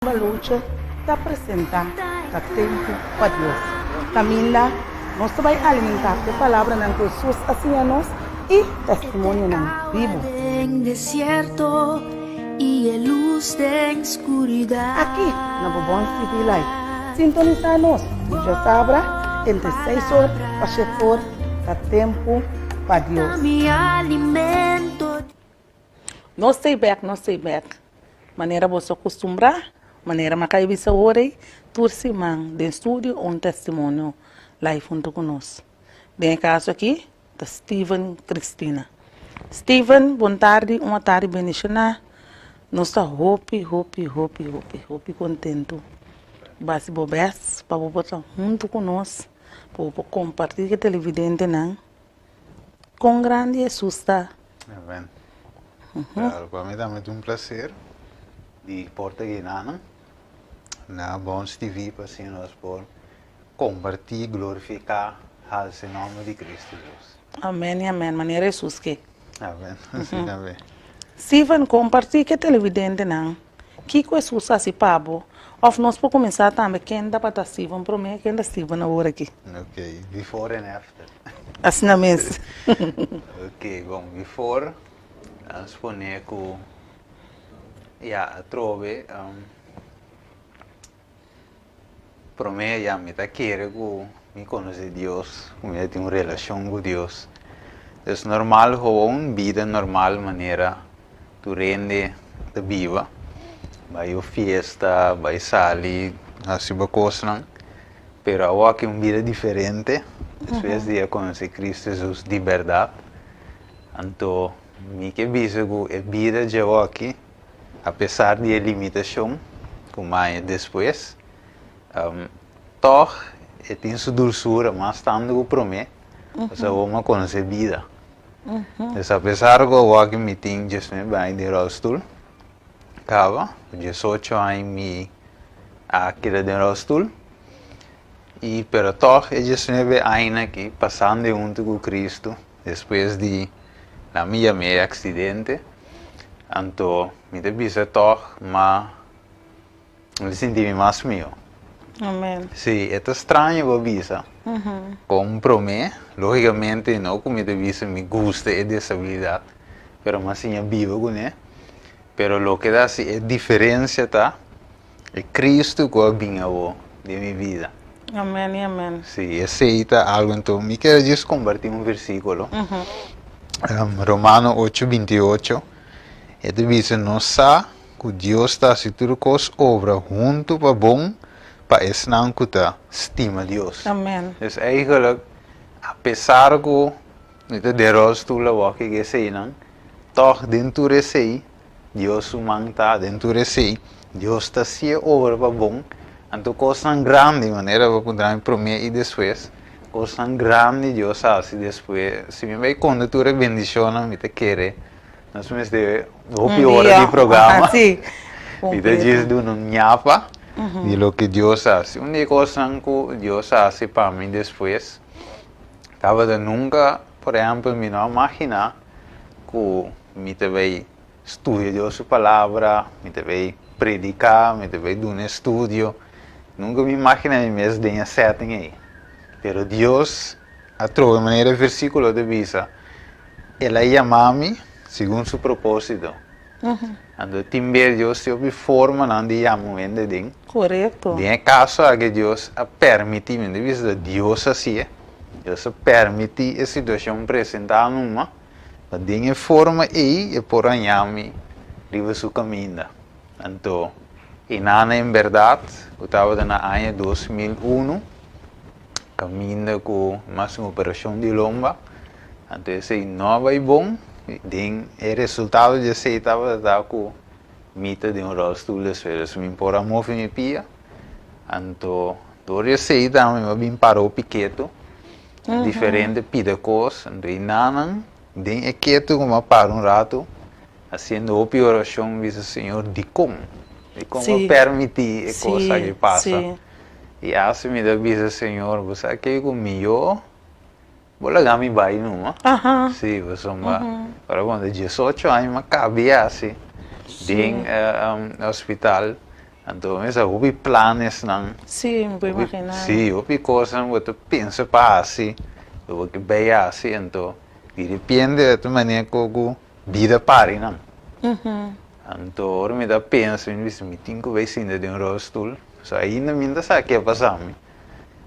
Uma luta te apresentar a tempo para Deus. Também lá, nós vai alimentar a palavra de Jesus assim a nós e testemunho vivo. En desierto y en luz de oscuridad. Aqui, na Bobon City Life, sintonizar-nos. Já sabra, entre 6 horas para 7 horas, a tempo para Deus. Mi alimento. Não sei back. Maneira você acostumbrar, maneira macai bisa ore, tursi mang, de estúdio um testemunho live junto conosco. Bem caso aqui, da Steven Cristina. Steven, boa tarde, uma tarde bendicionada. Nós está hope contento. Basi bobes, para botar junto conosco, para compartilhar com o televidente não. Com grande susto. Amém. Claro, para mim também é um prazer de porta guinana na Bons TV para assim nós por compartilhar, glorificar o nome de Cristo Jesus. Amém, amém. Maneira Jesus que. Amém. Assim também. Steven, compartilha com o televidente não. Que Jesus assim pabo? Of nós para começar também quem dá para Steven, para mim quem dá Steven agora aqui. Ok, before and after. Assim na mesa. Ok, bom, before nós ponemos que trove para mim já me tá querendo que me conhecer Deus, que me tenha uma relação com Deus. É normal, gewoon vida normal maneira tu rende de viva. Vai a festa, vai sair, assim coisas não. Pero agora que uma vida diferente, depois de conhecer Cristo Jesus de verdade. Então, me que visa que a vida de aqui, apesar de limitação, como é depois, toch tem sua dulçura, mas tanto que promete, você vai conhecer a vida. Então, apesar que eu aqui me tenho bem de rolstoel, acaba, 18 anos me aqui de rolstoel, e pero toch é 19 anos aqui, passando junto com Cristo, depois de na minha acidente, então me devia toch, mas me senti mais meu. Amém. Sim, é estranho a visa. Como promete, logicamente não como visa me gusta e dessa habilidade, pero mas sim vivo com ele. Pero lo que dá se é diferença tá, é Cristo que vinha de minha vida. Amém, amém. Sim, aceita algo então. Me quero just compartilhar um versículo. Romano 8:28. Ele diz: "Não sabe que Deus está se tudo coisas obra junto para bom para esse não que tá estima Deus." Amém. Então, eigenlijk, apesar que não de rosto lá que sei não, toch dentro desse Deus humano tá dentro desse Deus está se obra para bom. Então, coisa grande maneira para poder prometer e depois coisa grande Deus faz depois. Se me vai quando tu bendição me te quer, nós me deve hora de programa. Sim. Me te diz do não nhapa de lo que Deus faz. Uma coisa que Deus faz para mim depois, estava de nunca, por exemplo, me não imaginar que me te vai estudar a sua palavra, me te vai predicar, me te vai dar um estudo. Nunca me imaginei mesmo de setting aí. Pero Deus, a trova maneira versículo de visa, ela chama-me segundo seu propósito. Então, também Deus se forma não de chamar de ding. Correto. De caso que Deus a permite, de vista Deus assim, Deus a permite a situação apresentar numa, mas de forma e por chama-me livre seu caminho. Então, e nada em verdade, eu estava no ano 2001, caminhando com uma operação de lomba, então esse não vai bom, e o resultado de esse estava com mita de rosto de esferas, me impora mover minha pia, então todo esse também me bem parou piqueto, diferente pida coisa, então e nada, de quieto como para rato, fazendo operação, diz o Senhor, de como permitir a coisa que passa. Sim. E assim me diz, Senhor, você aqui comigo, vou largar me vai não? Sim, você vai. Agora quando 18 anos, me cabe assim, em hospital, Então, mas houve planos, não? Sim, me puedo imaginar. Sim, houve coisas que você pensa para assim, o que vai assim, então, de repente, de maneira que a vida para, não? Então, agora me dá pensa, me diz, me tenho que ver se ainda de rolstoel, so ainda me dá sabe o que é passar,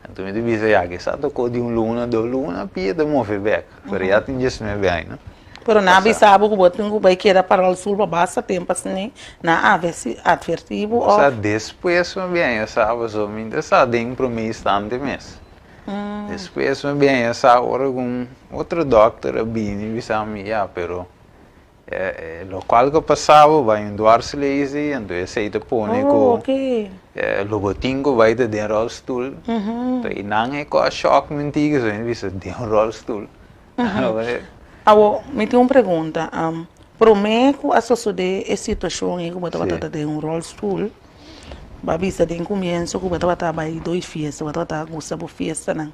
então me diz, já que está tocou de luna, 2 lunas, pia de mover back, para já tem isso me bem, não? Pero na sabe que botin que vai querer para o sul para basta tempo assim, na advertivo O sea, depois me bem, sabe, so me dá sabe de para mim instante mesmo. Depois me bem, sabe, agora com outro doutor, a Bini, me sabe, já, pero lo qual que passava vai endoar-se lazy, então esse aí te põe com logotinho vai te den rolstoel, então e não é com a choque mentira, so ele disse den rolstoel. Me tem uma pergunta. Prometo a sociedade a situação em que você vai ter rolstoel. Babisa tem começo que você vai estar aí 2 festas, você vai estar gostando de festa, não?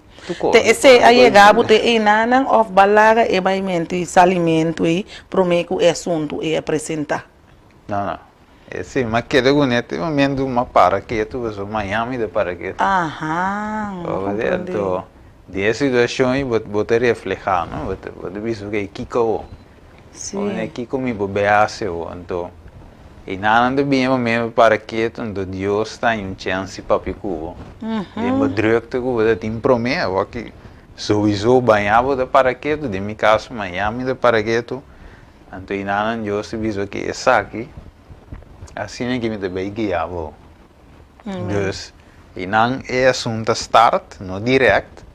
Esse aí gabo te enana of balaga e vai mentir salimento e prometo é assunto e apresentar. Não. Esse mas que de gunete momento uma paraquedo, você Miami de paraquedo. Então, de situação e você reflejar, não? Você visto que Kiko, né? Kiko me bobeasse então e nada de bem mesmo paraquedo, então Deus está em chance para picuo. E me drukte que você tem promessa, que sowieso banhava de paraquedo, de meu caso Miami de paraquedo, então e nada Deus visto que é aqui, assim é que me deve guiar. Dus e não é assunto start, não direct.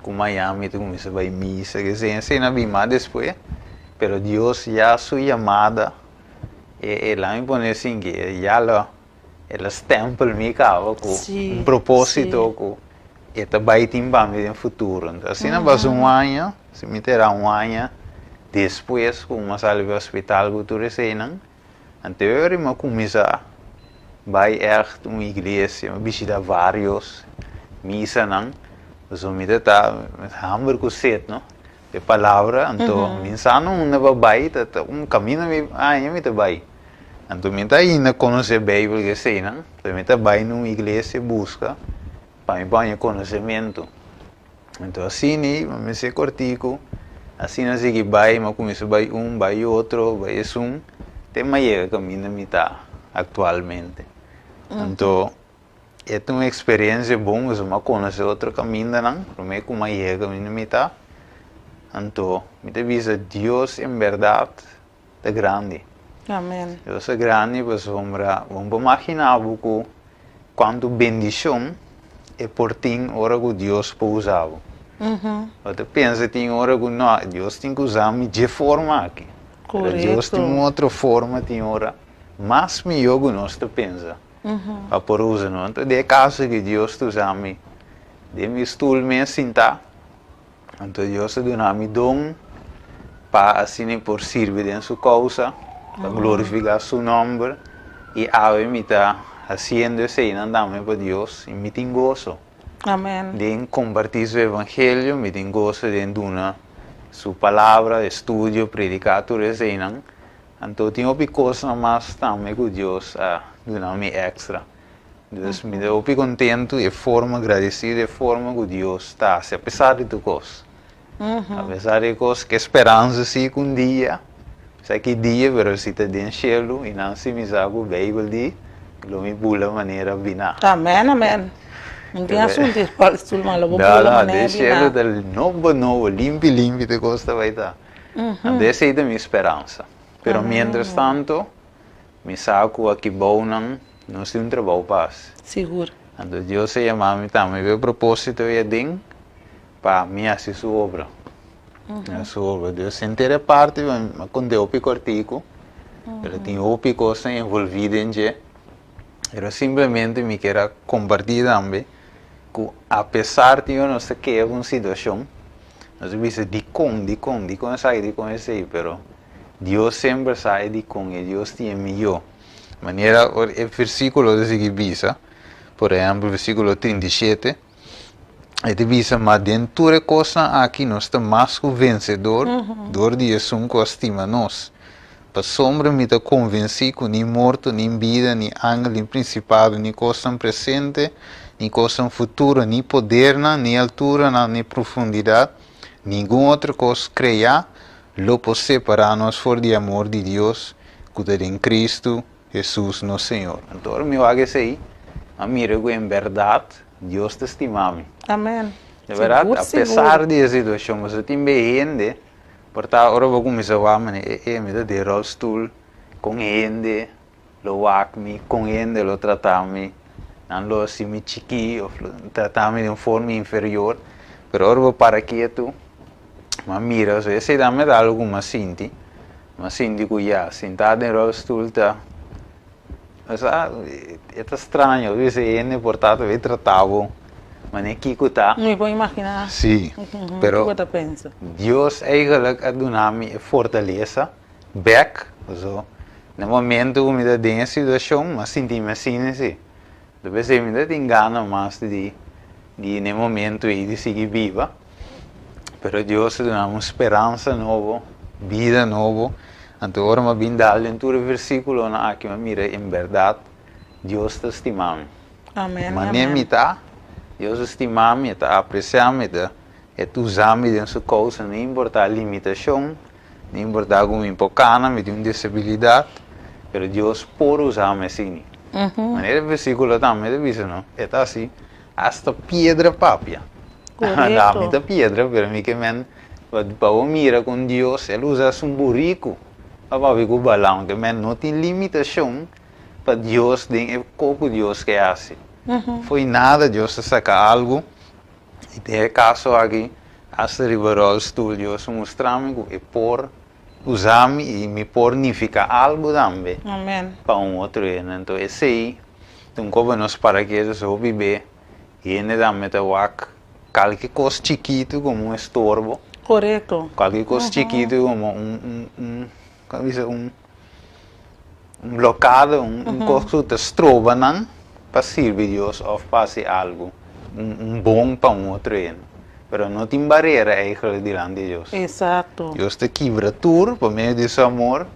Com Miami, tu começa a vai missa, que se na bima depois, pero Deus já sua chamada, ela me põe assim que já ela stempel me cava com propósito com eta vai timbar no futuro. Então, assim não passa ano, se me terá ano depois com uma sala de hospital que tu recebes, então eu começa vai uma igreja, visita vários missa não. So me tá hamburger com set, não? De palavra, então, mensano não vai tá caminho me me tá vai. Então me tá indo conhecer a Bíblia que sei, não? Então me tá vai numa igreja busca para me banhar conhecimento. Então assim, me se cortico, assim assim que vai, mas começa vai outro, vai tem mais caminho me tá atualmente. Então é uma experiência boa, mas uma conhecer outro caminho não, para mim como é caminho me tá. Então, me avisa Deus em verdade é grande. Amém. Deus é grande, mas vamos imaginar que quanto bendição é por ti hora que Deus pode usar. Você pensa que tem hora que não, Deus tem que usar de forma aqui. Deus tem uma outra forma, tem hora mais melhor que nós pensa. Para por usar, não? Então, de caso que Deus te usa me, de me estúdio me sentar, então Deus te dá me dom para assim por servir em sua causa, para glorificar seu nome e a me está fazendo assim, andando para Deus e me tem gozo. Amém. De compartilhar o evangelho, me tem gozo de dar sua palavra, estudo, predicar tudo assim, não? Então, tem uma coisa mais também que Deus dá-me extra. Deus me deu contento e forma agradecido, de forma que Deus está, apesar de tudo coisa. Apesar de coisas que esperança sim que um dia, sei que dia, mas se está dentro do céu e não se me sabe o Bíblia de, lo me pula maneira bina. Amém, amém. Não tem assunto para estudar, mas lo vou pula maneira bina. Del novo, limpo de coisa vai estar. Essa é a minha esperança. Pero mientras tanto, me saco aqui bom não se trabalho paz. Seguro. Então Deus se chama me também meu propósito é de para mim fazer sua obra. Sua obra. Deus se inteira parte, mas quando eu picortico, ele tem outra coisa envolvida em que, eu simplesmente me quero compartilhar também que apesar de eu não sei que é uma situação, nós vimos de com esse, pero Deus sempre sai de com e Deus tem melhor. Maneira, o versículo de seguir por exemplo, o versículo 37, ele diz, mas dentro de coisa aqui nós estamos mais que vencedor, dor de Jesus que estima nós. para sombra me te convenci que nem morto, nem vida, nem ángel, nem principado, nem coisa presente, nem coisa futura, nem poder, nem altura, nem profundidade, nenhuma outra coisa criar, lo pode separar-nos for de amor de Deus, que é em Cristo Jesus, nosso Senhor. Então, meu águia aí, a mira que em verdade, Deus te estima-me. Amém. De verdade, Seguro, apesar de situação, mas eu tenho gente, porque agora vou começar a falar, me dá rolstoel, com gente, lo wak-me, com gente, lo tratar-me, não lo assim me chiqui, ou tratar-me de uma forma inferior, mas agora vou para quieto, mas mira, se esse dá-me algo mais sinti que já, sentado em rolstoel, tá, é estranho, eu disse, gente, portanto, eu tratava, mas nem que está. Não vou imaginar. Sim, pero O que você pensa? Deus eigenlijk a donar-me fortaleza, back, so, no momento que me dá dentro situação, mas senti-me assim. Depois me dá engana mais de no momento aí de seguir viva, pero Deus dá uma esperança nova, vida nova. Então agora me vim dar em todo o versículo na que me mira em verdade, Deus te estima-me. Amém. Mas nem me tá. Deus estima-me, está apreciar-me, é usar-me de sua coisa, não importa a limitação, não importa como me pocana, me tem uma disabilidade, mas Deus pode usar-me assim. Mas o versículo também diz, não? É assim, hasta pedra papia. Dá-me da pedra, para mim que men, para eu mirar com Deus, ele usa um burrico, para ver o balão, que men não tem limitação, para Deus, tem pouco Deus que hace. Foi nada, Deus saca algo. E tem caso aqui, hasta liberou o estudo, Deus mostrar-me que é por usar-me e me pornificar algo também. Amém. Para outro ano. Então, esse aí, como nós paraquedas, eu viver, e ainda também está qualquer coisa chiquito como um estorbo. Correto. Qualquer coisa chiquito como um blocado, coisa que te estroba, não? Para servir Deus ou fazer algo, bom para outro ano. Mas não tem barreira eigenlijk diante de Deus. Exato. Deus te quebra tudo por meio de seu amor,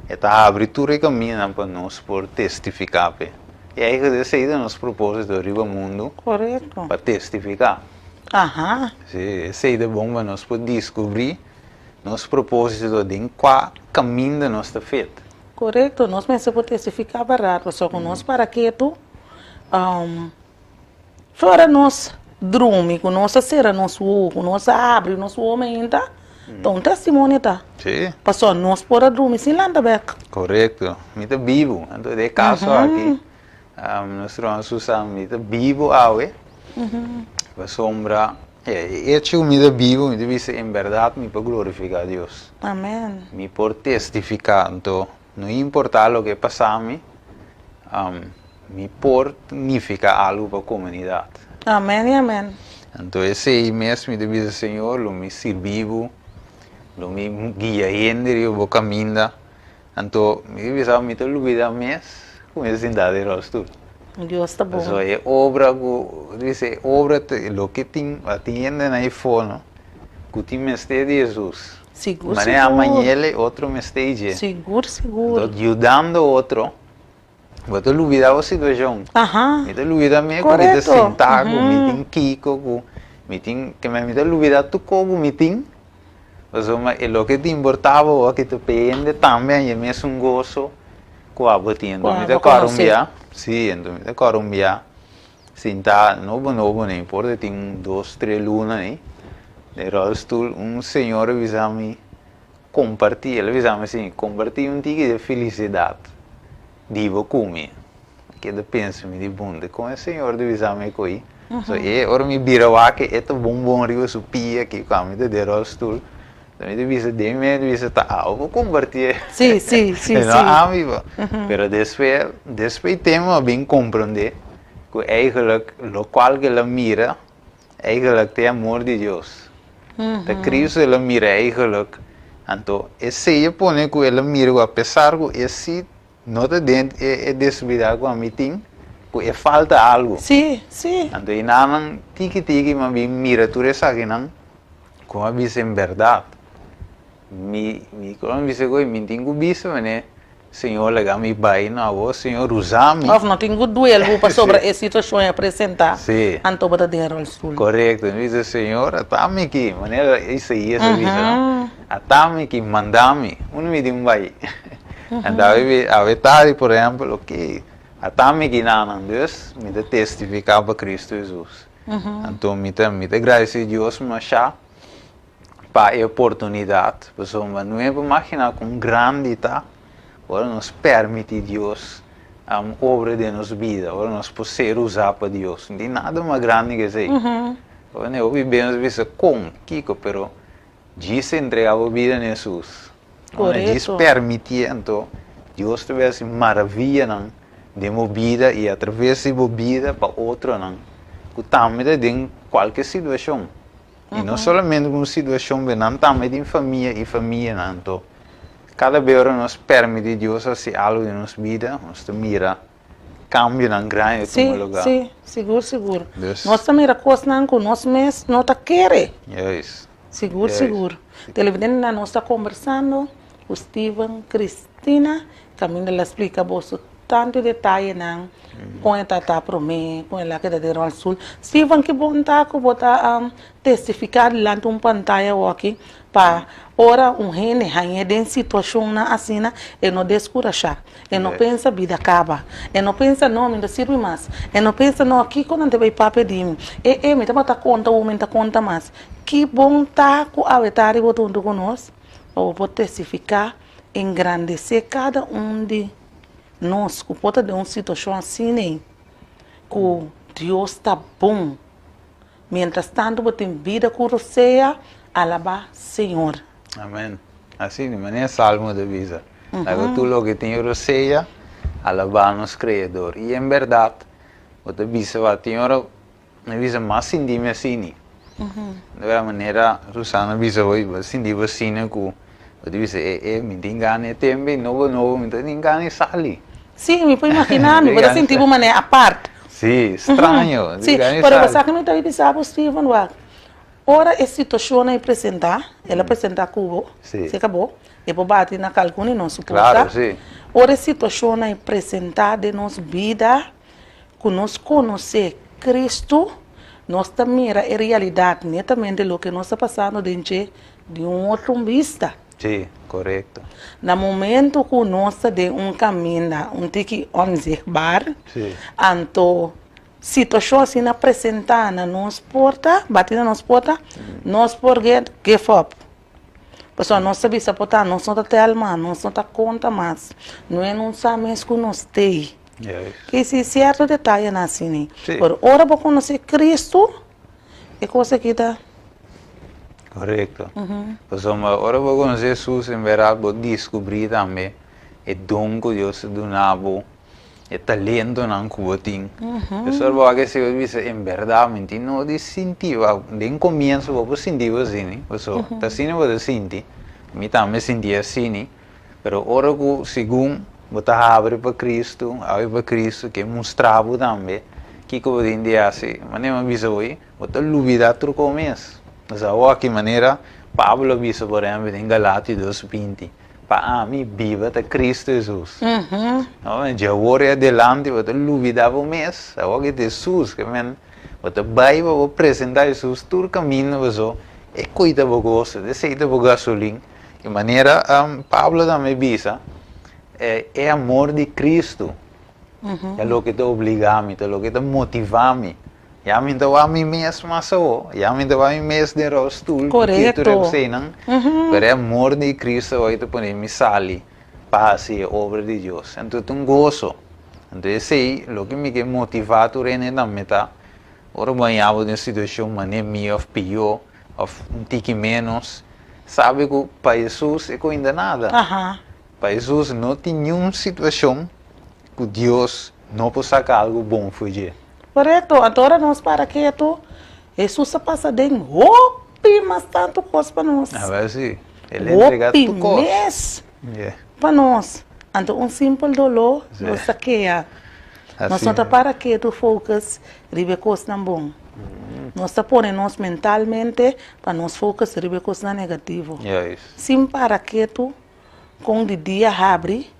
e abre tudo e caminho para nós por testificar. E aí que decide nosso propósito de o mundo Correto. para testificar. Aham. Esse é bom para nós poder descobrir nosso propósito de em qual caminho nós está feito. Correto. Nós pensamos testificar barato, só que nós para que tu fora nós dorme, com nossa cera, nosso ovo, nossa abre, nosso homem ainda, então testemunho tá. Sim. Passou nós por dormir sem landa back. Correto. Me está vivo. Então, de caso aqui, nós vamos usar me está vivo awe. Para sombra, hecho me está vivo, me deve ser em verdade me para glorificar a Deus. Amém. Me por testificar, então, não importa o que passamos, me por significar algo para a comunidade. Amém, amém. Então, esse aí mesmo me deve ser Senhor, lo me servivo, lo me guia ainda, eu vou caminhar. Então, me deve ser me te olvidar mais, como é cidade de Rostur. Deus está bom. Então, é obra, dice, obra, o que tem, atende na iPhone, que tem mestre de Jesus. Seguro, Mas seguro. amanhã, outro mestre. Seguro, seguro. Então, ajudando outro. Vou te olvidar a situação. Aham. Me te olvidar me que me te Correto. sentar, me tem kiko, me tem que me te olvidar tu como me tem. Mas o que te importava o que te pende também é mesmo gozo com a botinha. Me te corumbia. Sim, então me te corumbia. Sentar novo, não importa, tem 2, 3 lunas aí. De rolstoel, senhor avisa-me compartilhar, ele avisa-me assim, compartilhar ticket de felicidade. Digo come, que penso-me de bunda, com o senhor de avisa-me coi. So, ora me vira que é tão bom rio supia que come de rolstoel. Também devia de mim, devia tá, vou compartilhar. Sim, sim, sim, Não, sim. amigo. Pero depois temos bem compreender que eigenlijk, o qual que ela mira, eigenlijk tem amor de Deus. Da Cristo ela mira eigenlijk, então esse põe que ela mira, apesar que esse não te dentro é desvidado com a meeting, que falta algo. Sim, sim. Então não tiki mas bem mira tudo isso aqui não, como a em verdade. quando você vai, me tenho bicho, né? Senhor, lega me vai na voz, Senhor, usar-me. Of não tenho duelo para sobre essa situação e apresentar. Sim. Anto para ter o sul. Correto, dice Senhor, atame aqui, maneira isso aí, essa visão. Atame aqui, mandame, me diz vai. Então, a verdade, por exemplo, que atame aqui na Deus, me dá testificar para Cristo Jesus. Então, me dá graça a Deus, mas para a oportunidade, pessoal, não é para imaginar com grande tá. Agora nos permite Deus a obra de nossa vida, agora nós podemos usar para Deus. Não tem nada mais grande que isso. Agora eu vivemos isso com Kiko, pero Deus entregava a vida a Jesus. Deus permitia, então, Deus tivesse maravilha de uma vida e através da vida para outra, que também em qualquer situação. E não somente uma situação, mas também em família e família, então. Cada vez nos permite Deus fazer algo em nossa vida, nós mira cambio em grande lugar. Sim, seguro. Nós também a coisa que nós mesmos não tá querendo. Yes. Seguro. Televidente nós está conversando, o Steven, Cristina, caminho ela explica você tanto detalhe com ela tá para mim, com ela que está de sul. Steven que bom tá que botar testificar lá num pantalla aqui para ora rene rainha de situação assim e não descurachar e não pensa vida acaba e não pensa não me sirve mais e não pensa não aqui quando te vai para pedir me tá conta o momento conta mais que bom tá com a vetari botando conosco ou vou testificar engrandecer cada de nós que pode de uma situação assim que Deus está bom mientras tanto botem vida com você alabar Senhor. Amém. Assim, de maneira salmo de vida. Agora tu lo que tem roceia, alabar nos Criador. E em verdade, você visa vai ter uma visa mais intima assim. De maneira, Rosana visa vai sentir assim que você visa me tem ganho também, novo, me tem ganho sali. Sim, me pode imaginar, me pode sentir de uma maneira à parte. Sim, estranho. Sim, para você que não está pensando, Steven, ora a situação é apresentar, ela apresentar Cuba, se acabou, e depois bate na calcula e não suporta. Claro, sim. Ora a situação é apresentar de nossa vida, que nós conhecer Cristo, nós também a realidade, netamente do que nós está passando dentro de outro vista. Sim, correto. No momento que nós de caminho, tiki bar, então situação assim apresentar na nossa porta, bater na nossa porta, nós podemos give up. Pessoal, nós sabemos suportar, nós não temos alma, nós não temos conta mais, não é não sabemos que nós temos. Que esse certo detalhe é assim. Por hora para conhecer Cristo, é coisa que dá. Correto. Pessoal, mas agora para conhecer Jesus, em verdade, vou descobrir também o dom que Deus donava. É talento não que eu tenho. Pessoal, porque se eu disse em verdade, não de sentir, de começo eu vou sentir assim, pessoal, tá assim eu vou sentir, me também sentia assim, mas agora que segundo eu tá abre para Cristo, que mostrava também que eu vou dizer assim, mas não me hoje, eu tô duvidando do começo, mas agora que maneira Pablo disse por exemplo em Galatas 2:20. Para mim, viva de Cristo Jesus. Já agora adelante, eu duvidava mais. Agora que Jesus, que eu vou apresentar Jesus todo o caminho, e cuida do gosto, aceita o gasolina. De maneira, Pablo também diz, é amor de Cristo. É o que te obriga-me, é o que te motiva-me. Já me deu a mim mesmo, já me deu a mim mesmo de rosto. Correto. Mas é amor de Cristo, vai te pôr me sali, paz e obra de Deus. Então, tu gozo. Então, sei, o que me motiva a reine também, tá? Ora, banhava de situação, maneira minha, ou pior, ou um tique menos. Sabe que para Jesus é ainda nada. Para Jesus não tem nenhuma situação que Deus não pode sacar algo bom fugir. Correto, agora nós para que Jesus passa dentro, mas tanto coisa para nós. Sim, ele entrega tudo coisa para nós. Então, um simples dolor, nós saqueia. Nós não para que tu focus, ribe coisa não bom. Nós está ponendo mentalmente para nós focus em coisas negativas. Yes. Sim, para que tu, com o dia abre,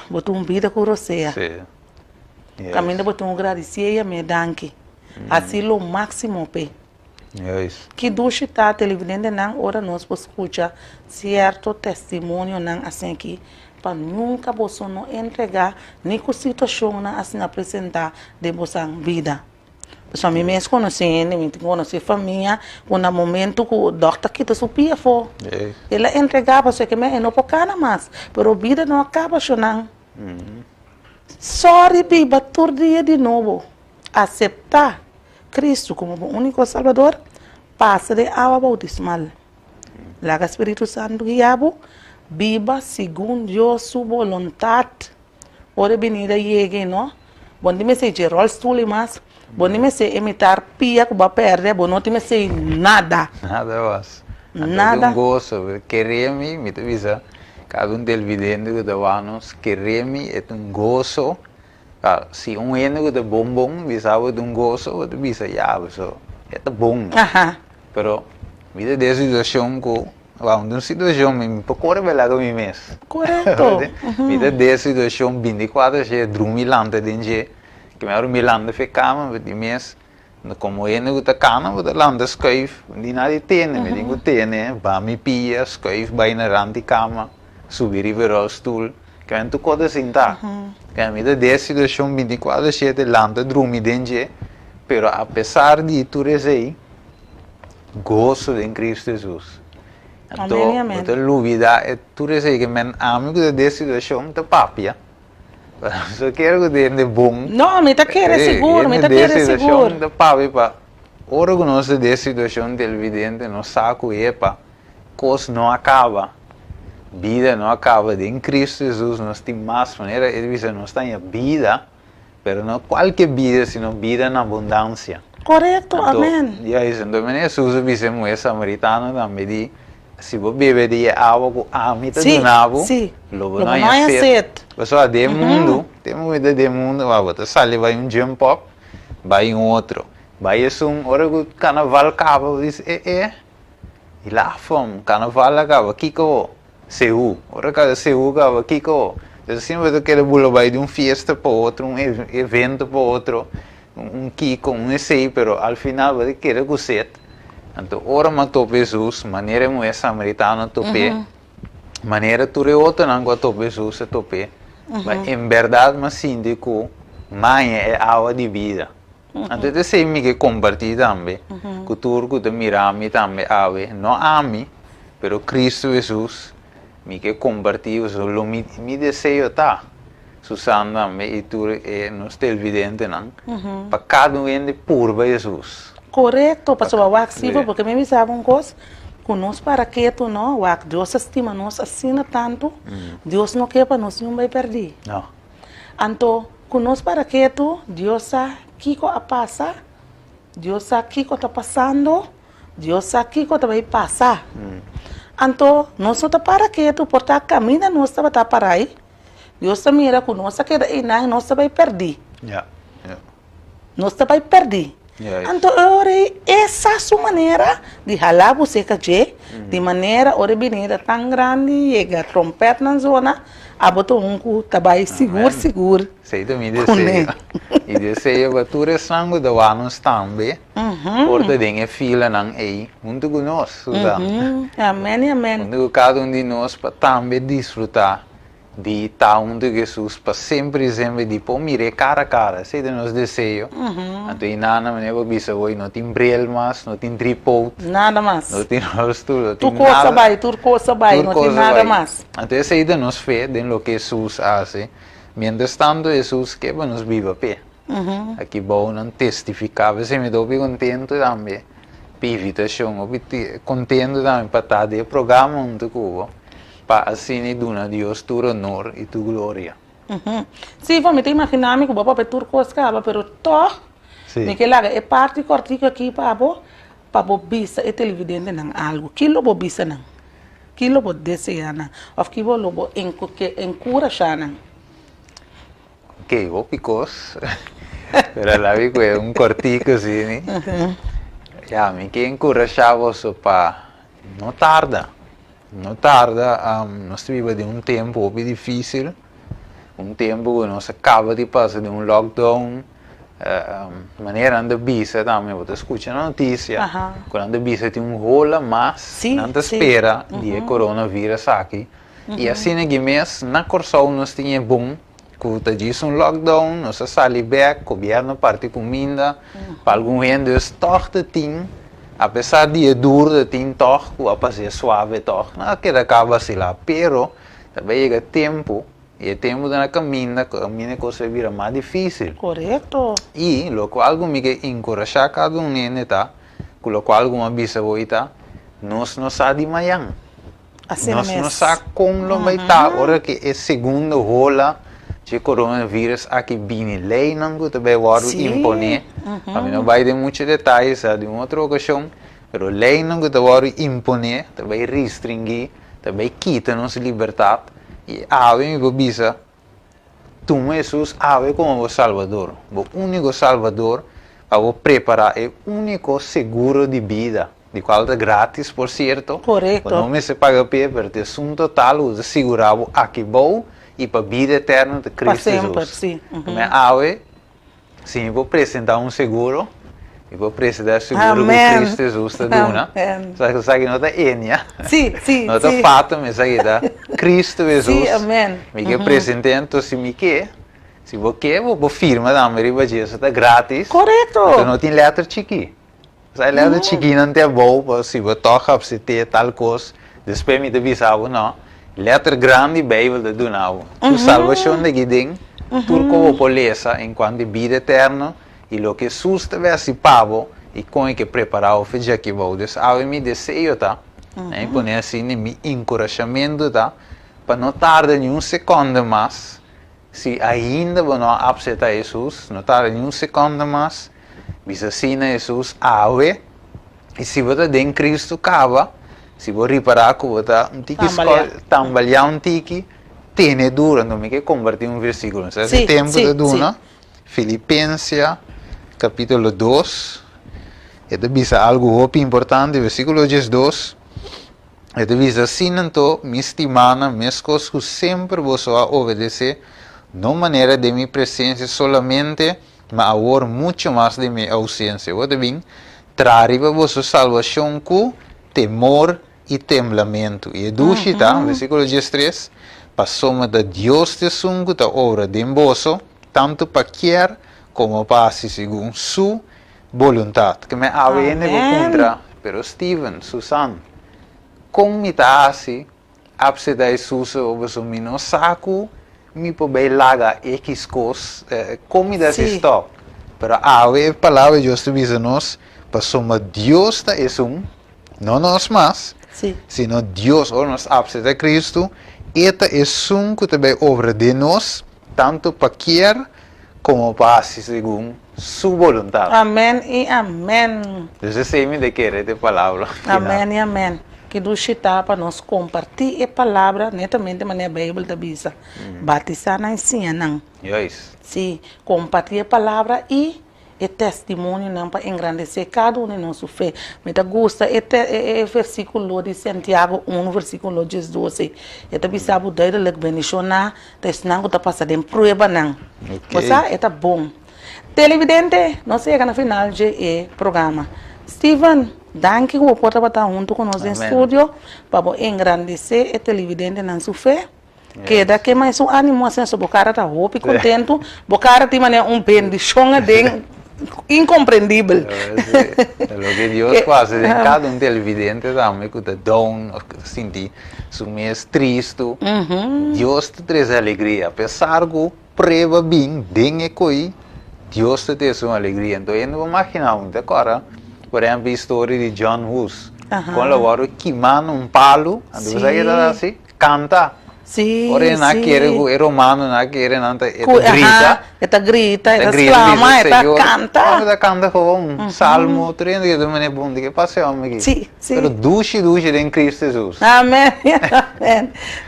botou vida com você. Sim. Yes. Caminho botou agradecer e me danke. Assim, o máximo, pe. Yes. Que duche tá televidente não, ora nós vamos escutar certo testemunho não assim que para nunca você não entregar nem com situação não assim apresentar de vossa vida. Pessoal, me mesmo conhecendo, me conhece família, quando momento que o doutor quita supia for, Yes. ele entregava só que me não pocana mais, pero a vida não acaba não. Sorry, biba, todo dia de novo, aceitar Cristo como o único Salvador, passa de água bautismal. Laga Espírito Santo guiabo, biba segundo Deus sua vontade. Ora venida llegue, não? Bom dia me sei de rollstool mas, bom dia me sei imitar pia que vai perder, bom não me sei nada. Nada más. Nada. Un gozo. Quererme, me te avisa, cada televidente que te quererme é um gozo. Se ene que te bom, visava de gozo, te visa, ja, so, é bom. Ajá. Pero, vida de situação que, uma situação, me procura velar com mim mesmo. Correto. Vida de situação, 24 horas, dormir lante dentro, que me dormir lante foi cama, de mês, como ene que te cana, você lante scuif, de nada tem, me digo tem, vai me pia, scuif, vai na rante cama, subir e ver o stoel. Que a gente pode sentar. Que a vida de situação 24/7 lanta dormir dentro, pero apesar de tudo isso aí, gosto em Cristo Jesus. Amém, amém. Então, dúvida é tudo isso aí que men amigo de situação te papia. Só quero que dê bom. Não, me tá querendo seguro, me tá querendo seguro. Te papia para ora que nós de situação televidente, não saco é para coisa não acaba. Vida não acaba em Cristo Jesus, nós temos mais maneira, ele diz, nós temos vida, mas não qualquer vida, sino vida na abundância. Correto, amém. E aí, então, Jesus disse, mulher samaritana também, diz, se você beber de água com a mitad do nabo, logo não é sede. Pessoal, de mundo, tem muita de mundo, você sai, vai jump up, vai outro. Vai hora que o carnaval acaba, diz, e lá fomos, carnaval acaba, que Seul, ora cada Seul acaba aqui com, sempre você quer bolo vai de festa para outro, evento para outro, kiko, essay, pero al final você quer gostar. Então, ora mas tope Jesus, maneira mo é samaritano tope, maneira tu outra não tope Jesus tope, mas em verdade mas síndico, mãe é água de vida. Então, eu sei me que compartilhar também, cultura que te mirami também ave, não ame, pero Cristo Jesus mi que compartir solo mi desejo tá Susana me e tu não está evidente não para cada um de purva Jesus correto pastor waxivo porque me avisava coisa conosco para que tu não Deus estima nós assim tanto Deus não quer para nós não vai perder não então conosco para que tu Deus sabe que a passa Deus sabe que está passando Deus sabe que vai passar então, nós não para que tu portar caminho, nós estamos para aí. Deus está mira com nós que daí nós vai perder. Nós vai perder. Então, essa é a sua maneira de ralar você que de maneira ora venida tão grande, chega trompete na zona, a botou trabalho seguro. Sei do meu desejo. E desejo que tu ressangue do ano também. Porta de fila não é muito conosco, Susana. Amém, amém. Onde cada um de nós para também desfrutar de estar onde Jesus para sempre de pôr mire cara a cara, sei de nós desejo. Então, nada me leva bisa hoje não tem brel mais, não tem tripod, nada mais. não tem rosto, tu coisa vai, não tem nada mais. Então, sei de nós fé de lo que Jesus faz. Mientras tanto, Jesus que nos viva pé. Aqui bom não testificava, se me dou contente também. Invitação, contente também para estar de programa onde cubo. Para assim dar Deus tu honor e tu glória. Sim, vamos te imaginar que o papai turco escava, pero to, me que lá é parte cortica aqui para bobisa é televidente não algo, kilo bobisa não, kilo bo deseja não, of que bo lobo encura já não. Ok, vou picos. Pero lá vi que cortico assim, né? Já, me que encorajava você para não tarda. Não tarda, nós vivemos de um tempo bem difícil, um tempo que nós acaba de passar de um lockdown, maneira anda bisa também, você escuta a notícia, quando anda bisa tem rola, mas não espera de coronavírus aqui. E assim que mês, na Corsol nós tinha bom, que está diz lockdown, nós saímos back, o governo parte comida, para algum gente torta tem. Apesar de duro, tem toque, a fazer suave toque, não queda acaba assim lá, pero também chega tempo, e o tempo da caminha coisa vira mais difícil. Correto. E, lo qual me que encorajar cada nene tá, com lo qual alguma bisa boita, nós não sabe de manhã. Assim nós mesmo. não sabe como vai estar, hora que é segunda rola, de coronavírus aqui bem lei não que também vai imponer. A mim não vai ter muitos detalhes de uma outra ocasião, mas lei não que vai imponer, também restringir, também quita nossa liberdade e ave me bisa tu Jesus ave como o Salvador, o único Salvador para preparar o único seguro de vida. De qual é grátis, por certo. Correto. Não me se paga per ter um total, o segurado aqui bom e para a vida eterna de Cristo Jesus. Sim. Mas ave, sim, vou apresentar um seguro, e vou apresentar seguro Amen. que Cristo Jesus está dando. Sabe que não está enia. Sim. Não está fato, mas sabe que Cristo Jesus. Sim, amém. Me que apresentei, então se me quer, se vou quer, vou firma da América, está grátis. Correto. Então não tem letra chiqui. Sai letra chiqui não tem bom, se vou tocar para você ter tal coisa, depois me avisava, não. Letra grande, Bíblia de Dunau. Tu salvação de Guidem, tu como poleza, enquanto vida eterna, e lo que Jesus te vê pavo, e com que preparar o feijão que vou. Então, a mim desejo, tá? E põe assim, me encorajamento, tá? Para não tardar nenhum segundo mais, se ainda vou não aceitar Jesus, não tarda nenhum segundo mais, bisa assim, Jesus, ave, e se você tem Cristo, acaba, se você reparar que você um tiki tambalear um tiki, tem dura, não me que convertir um versículo. Esse tempo de duna, Filipenses, capítulo 2, ele diz algo muito importante, versículo 2, ele diz assim, então, me estimana, minhas coisas sempre vos obedecer, não maneira de minha presença solamente, mas agora muito mais de minha ausência. Você bem, trariva vossa salvação com temor e temblamento. E duche, tá? Versículo 3, passou da Deus de sungo da obra de emboso, tanto para quer como para si segundo sua vontade. Que me avene contra, pero Steven, Susan, como me está assim, apesar de Jesus, o meu saco, me pode lagar X coisas, como me dá stop. Pero a palavra de Deus diz nos, passou Deus da não nós mais, sino Deus, ou nós apesar de Cristo, esta é que também obra de nós, tanto para quer como para si segundo sua vontade. Amém e amém. Então, sei me de querer de palavra. Amém e amém. Que do chita para nós compartilhar a palavra, netamente maneira Bíblia da bisa. Batizar na ensina. Yes. Sim, compartilhar a palavra e o testemunho não para engrandecer cada um de nossa fé. Me gusta este versículo de Santiago 1, versículo 12. Eta bisa budai de leg benishona, tesnang uta passar em prueba não. Você é bom. Televidente, nós chegamos no final do programa. Steven, danke por poder estar junto conosco no estúdio para engrandecer o televidente na sua fé. Que daqui mais um ânimo assim, o cara está roupa e contento, o cara tem bem de chonga de incompreendível. É o que Deus faz, em cada televidente também que te dom, sentir su mês triste. Deus te traz alegria, apesar que prova bem, dengue coi, Deus te traz uma alegria. Então, eu não vou imaginar muito agora. Por exemplo, a história de John Hus. Quando agora queimando um palo, você assim, canta. Sim, porém, não quer o romano, não quer, não grita, exclama, canta. Ela canta com salmo, treino que do mene bom, que passa aqui. Sim. Pero duche em Cristo Jesus. Amém.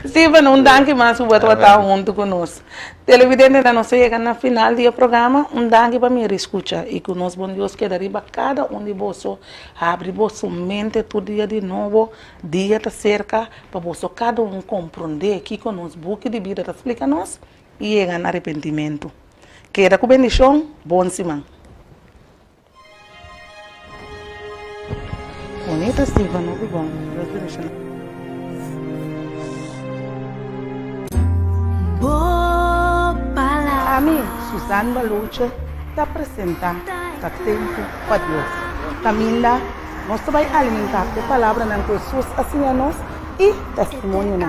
Steven, danke mais por estar junto conosco. Televidente da nossa chega na final do programa, dangue para me escutar e que nós bom Deus que dariba cada de você abre vossa mente todo dia de novo, dia está cerca para você cada compreender que com nos book de vida explica nós e chega no arrependimento. Queda com bendição, bom semana. Bonita Silva, não bom. A mim, Suzana Balucha, está apresentando está tempo para Deus. Camila, nós vamos alimentar a palavra de Jesus assim a nós e testemunho.